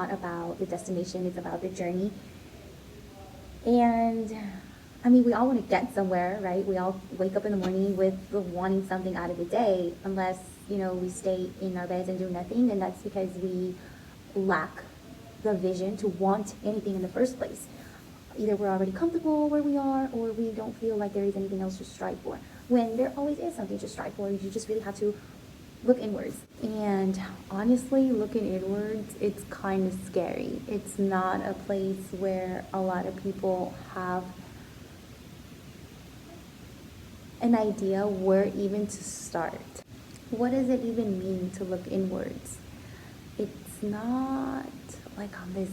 not about the destination, it's about the journey. And I mean, we all want to get somewhere, right? We all wake up in the morning with wanting something out of the day, unless, we stay in our beds and do nothing, and that's because we lack the vision to want anything in the first place. Either we're already comfortable where we are, or we don't feel like there is anything else to strive for. When there always is something to strive for, you just really have to look inwards. And honestly, looking inwards, it's kind of scary. It's not a place where a lot of people have an idea where even to start. What does it even mean to look inwards? It's not like I'm this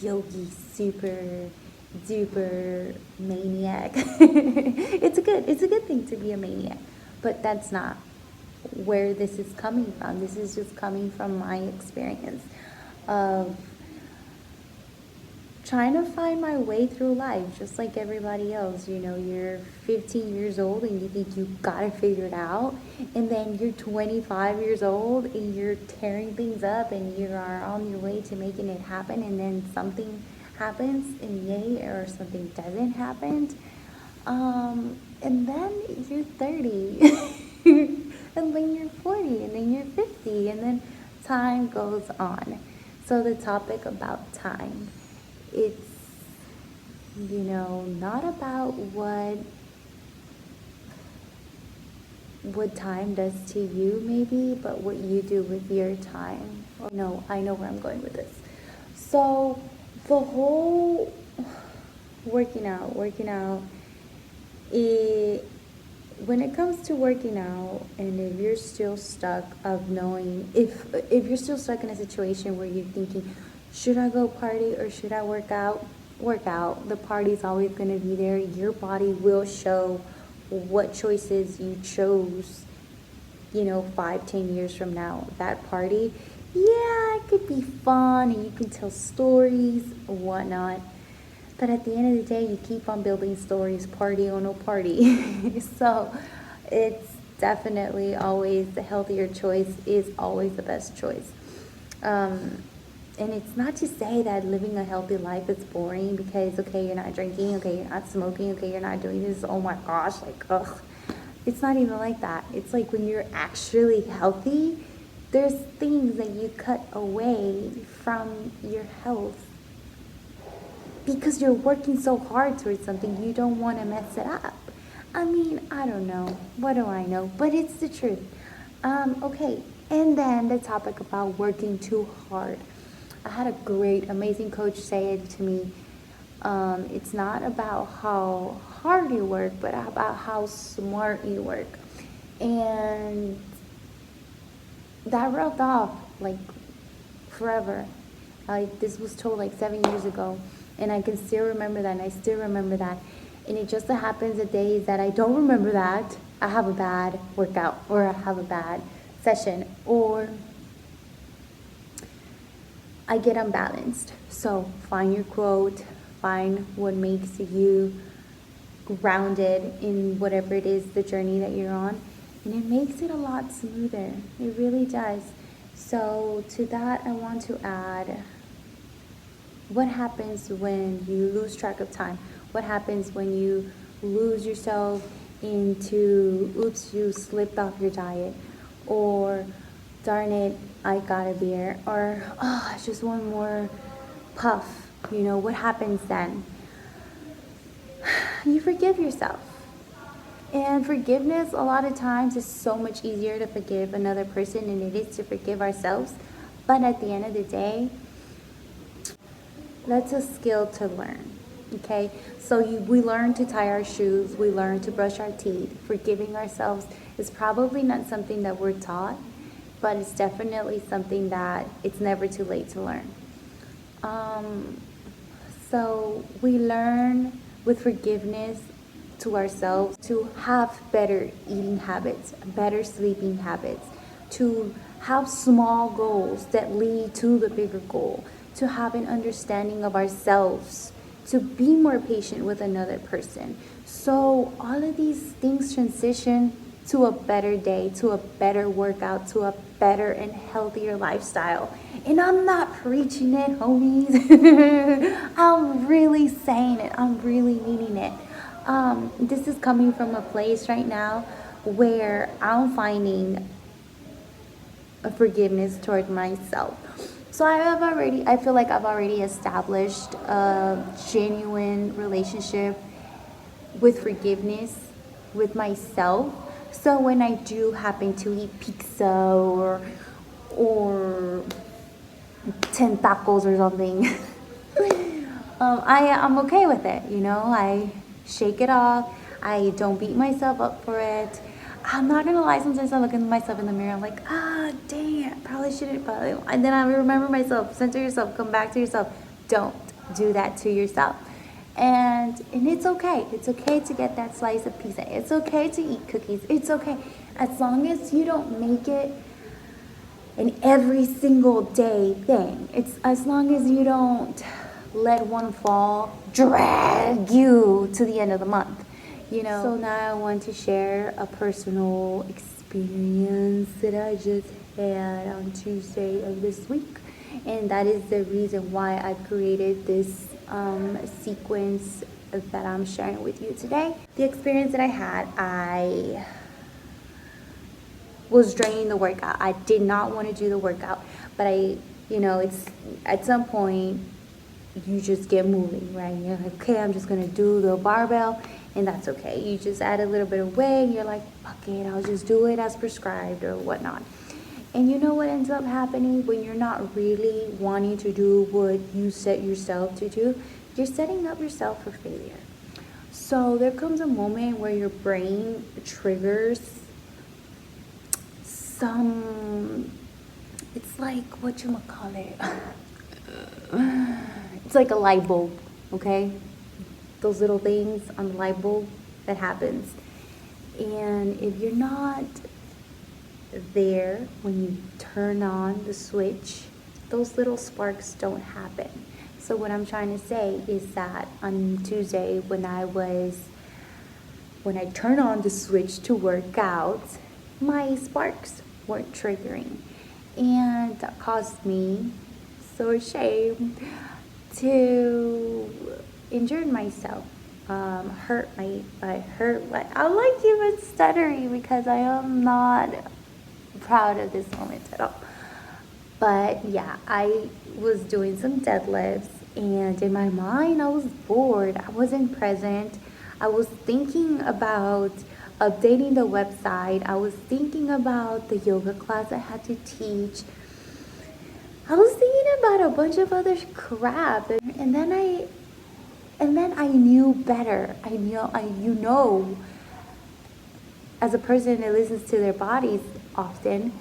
yogi super duper maniac. It's a good thing to be a maniac, but that's not where this is coming from. This is just coming from my experience of trying to find my way through life, just like everybody else. You're 15 years old and you think you gotta figure it out, and then you're 25 years old and you're tearing things up and you are on your way to making it happen, and then something happens and yay, or something doesn't happen, and then you're 30 and then you're 40 and then you're 50, and then time goes on. So the topic about time, it's not about what time does to you maybe, but what you do with your time. No, I know where I'm going with this. So the whole working out, when it comes to working out, and if you're still stuck of knowing, if you're still stuck in a situation where you're thinking, should I go party or should I work out? Work out. The party's always going to be there. Your body will show what choices you chose, 5-10 years from now. That party, yeah, it could be fun and you can tell stories or whatnot, but at the end of the day, you keep on building stories, party or no party. So it's definitely always the healthier choice is always the best choice. And it's not to say that living a healthy life is boring, because, okay, you're not drinking, okay, you're not smoking, okay, you're not doing this, oh my gosh, ugh. It's not even like that. It's like when you're actually healthy, there's things that you cut away from your health because you're working so hard towards something, you don't want to mess it up. I mean, I don't know. What do I know? But it's the truth. Okay, and then the topic about working too hard. I had a great, amazing coach say it to me. It's not about how hard you work, but about how smart you work. And that rubbed off forever. This was told 7 years ago, and I can still remember that, and I still remember that. And it just so happens the days that I don't remember that, I have a bad workout, or I have a bad session, or I get unbalanced. So find your quote, find what makes you grounded in whatever it is, the journey that you're on, and it makes it a lot smoother. It really does. So to that, I want to add, what happens when you lose track of time? What happens when you lose yourself into, oops, you slipped off your diet, or darn it, I got a beer, or oh, it's just one more puff. What happens then? You forgive yourself. And forgiveness, a lot of times, is so much easier to forgive another person than it is to forgive ourselves. But at the end of the day, that's a skill to learn. Okay, so we learn to tie our shoes, we learn to brush our teeth. Forgiving ourselves is probably not something that we're taught, but it's definitely something that it's never too late to learn. So we learn with forgiveness to ourselves to have better eating habits, better sleeping habits, to have small goals that lead to the bigger goal, to have an understanding of ourselves, to be more patient with another person. So all of these things transition to a better day, to a better workout, to a better and healthier lifestyle. And I'm not preaching it, homies. I'm really saying it. I'm really meaning it. This is coming from a place right now where I'm finding a forgiveness toward myself. So I feel like I've already established a genuine relationship with forgiveness with myself. So when I do happen to eat pizza or 10 tacos or something, I'm okay with it, you know. I shake it off. I don't beat myself up for it. I'm not gonna lie, sometimes I look at myself in the mirror, I'm like, damn, probably shouldn't, probably. And then I remember myself, center yourself, come back to yourself. Don't do that to yourself. And it's okay. It's okay to get that slice of pizza. It's okay to eat cookies. It's okay. As long as you don't make it an every single day thing. It's as long as you don't let one fall drag you to the end of the month, you know. So now I want to share a personal experience that I just had on Tuesday of this week, and that is the reason why I created this sequence that I'm sharing with you today. The experience that I had, I was draining the workout. I did not want to do the workout, but it's at some point you just get moving, right? You're like, okay, I'm just gonna do the barbell, and that's okay. You just add a little bit of weight, and you're like, fuck it, I'll just do it as prescribed or whatnot. And you know what ends up happening when you're not really wanting to do what you set yourself to do? You're setting up yourself for failure. So there comes a moment where your brain triggers it's like, it's like a light bulb, okay? Those little things on the light bulb that happens. And if you're not there when you turn on the switch, those little sparks don't happen. So what I'm trying to say is that on Tuesday when I turned on the switch to work out, my sparks weren't triggering, and that caused me so shame to injure myself, hurt my I'm like even stuttering because I am not proud of this moment at all. But yeah, I was doing some deadlifts, and in my mind I was bored. I wasn't present. I was thinking about updating the website. I was thinking about the yoga class I had to teach. I was thinking about a bunch of other crap, and then I knew better. As a person that listens to their bodies often,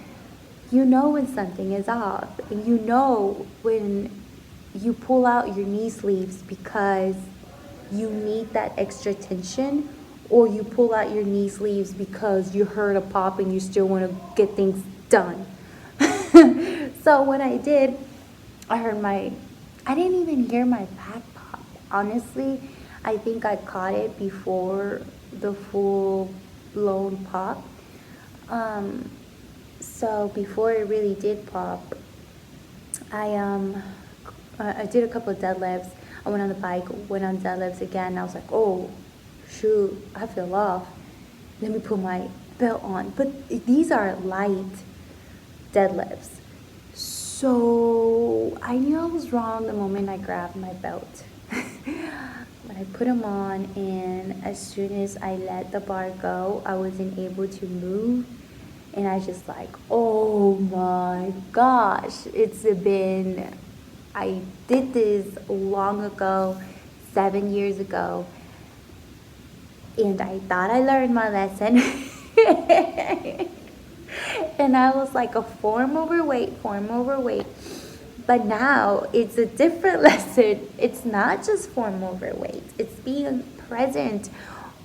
you know when something is off, and you know when you pull out your knee sleeves because you need that extra tension, or you pull out your knee sleeves because you heard a pop and you still want to get things done. So what I did, I didn't even hear my back pop. Honestly, I think I caught it before the full blown pop. So before it really did pop, I did a couple of deadlifts. I went on the bike, went on deadlifts again. I was like, oh, shoot, I feel off. Let me put my belt on. But these are light deadlifts. So I knew I was wrong the moment I grabbed my belt. But I put them on, and as soon as I let the bar go, I wasn't able to move. And I just like, oh my gosh, I did this long ago, 7 years ago, and I thought I learned my lesson. And I was like a form overweight. But now it's a different lesson. It's not just form overweight. It's being present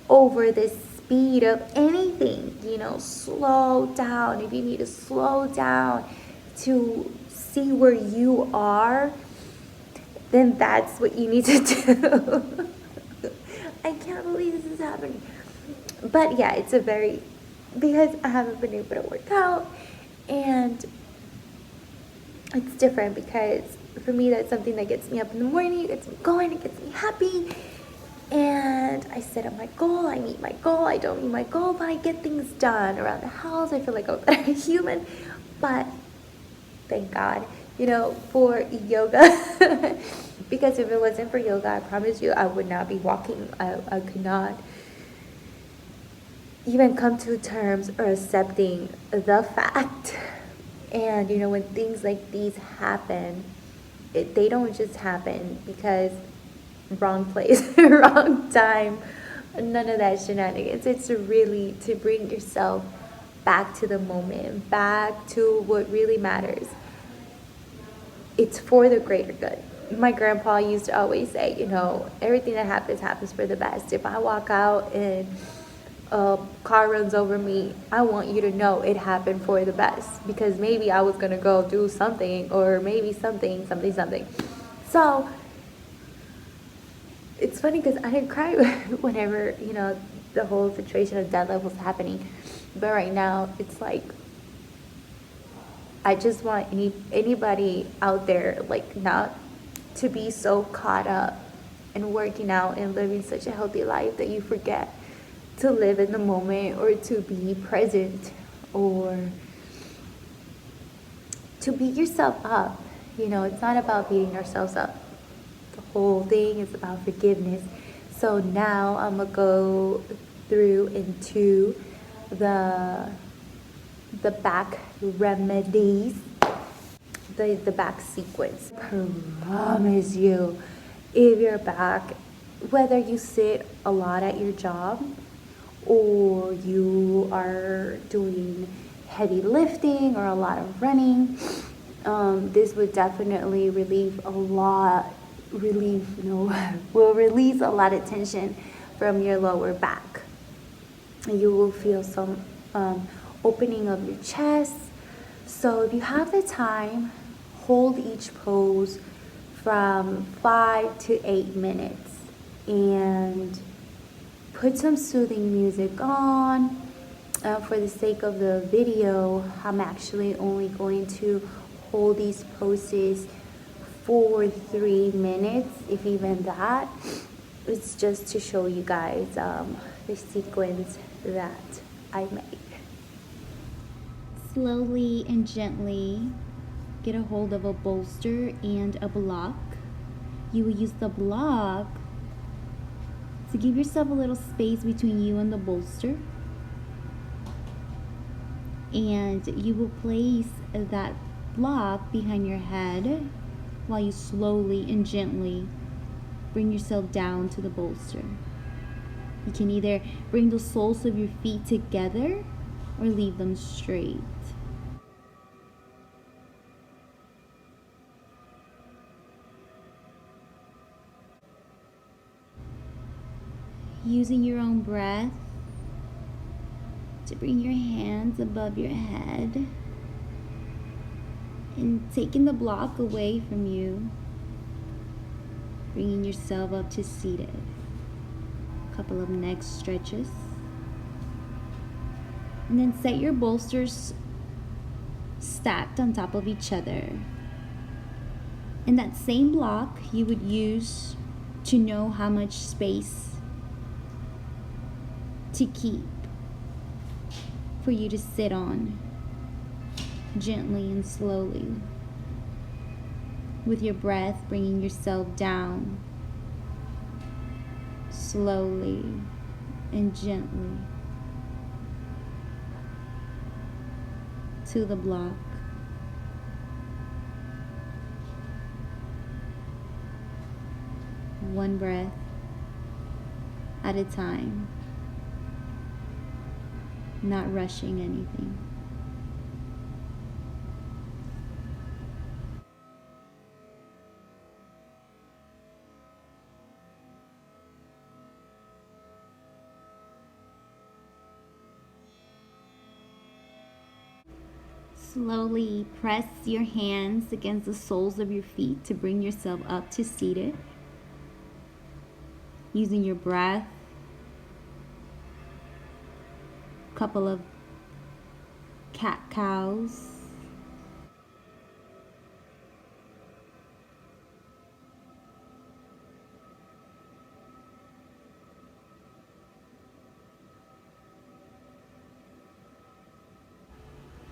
over the speed of anything. Slow down. If you need to slow down to see where you are, then that's what you need to do. I can't believe this is happening. But yeah, it's a very because I haven't been able to work out. And it's different because for me, that's something that gets me up in the morning, it gets me going, it gets me happy. And I set up my goal, I meet my goal, I don't meet my goal, but I get things done around the house. I feel like I'm a better human. But thank God, for yoga. Because if it wasn't for yoga, I promise you, I would not be walking. I could not even come to terms or accepting the fact. And when things like these happen, they don't just happen because wrong place, wrong time, none of that shenanigans. It's really to bring yourself back to the moment, back to what really matters. It's for the greater good. My grandpa used to always say, everything that happens for the best. If I walk out and a car runs over me, I want you to know it happened for the best, because maybe I was going to go do something, or maybe something. So it's funny because I didn't cry whenever, the whole situation of deadlift was happening. But right now, it's like, I just want anybody out there, like, not to be so caught up in working out and living such a healthy life that you forget to live in the moment, or to be present, or to beat yourself up. It's not about beating ourselves up. The whole thing is about forgiveness. So now I'm going to go through into the back remedies, the back sequence. I promise you, if you're back, whether you sit a lot at your job or you are doing heavy lifting or a lot of running, this would definitely will release a lot of tension from your lower back. You will feel some opening of your chest. So if you have the time, hold each pose from 5 to 8 minutes and put some soothing music on. For the sake of the video, I'm actually only going to hold these poses for 3 minutes, if even that. It's just to show you guys the sequence that I made. Slowly and gently get a hold of a bolster and a block. You will use the block to give yourself a little space between you and the bolster. And you will place that block behind your head while you slowly and gently bring yourself down to the bolster. You can either bring the soles of your feet together or leave them straight. Using your own breath to bring your hands above your head and taking the block away from you, bringing yourself up to seated. A couple of neck stretches. And then set your bolsters stacked on top of each other. And that same block you would use to know how much space to keep for you to sit on, gently and slowly, with your breath bringing yourself down, slowly and gently, to the block. One breath at a time, not rushing anything. Slowly press your hands against the soles of your feet to bring yourself up to seated. Using your breath, couple of cat cows.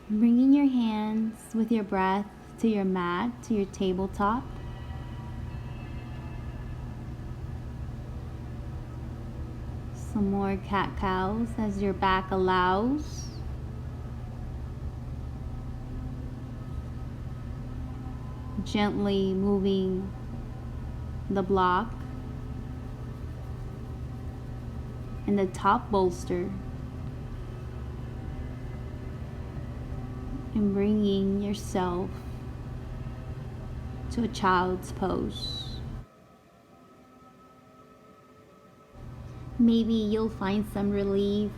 Bringing your hands with your breath to your mat, to your tabletop. Some more cat cows as your back allows. Gently moving the block and the top bolster, and bringing yourself to a child's pose. Maybe you'll find some relief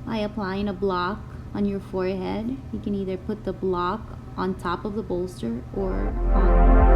by applying a block on your forehead. You can either put the block on top of the bolster or on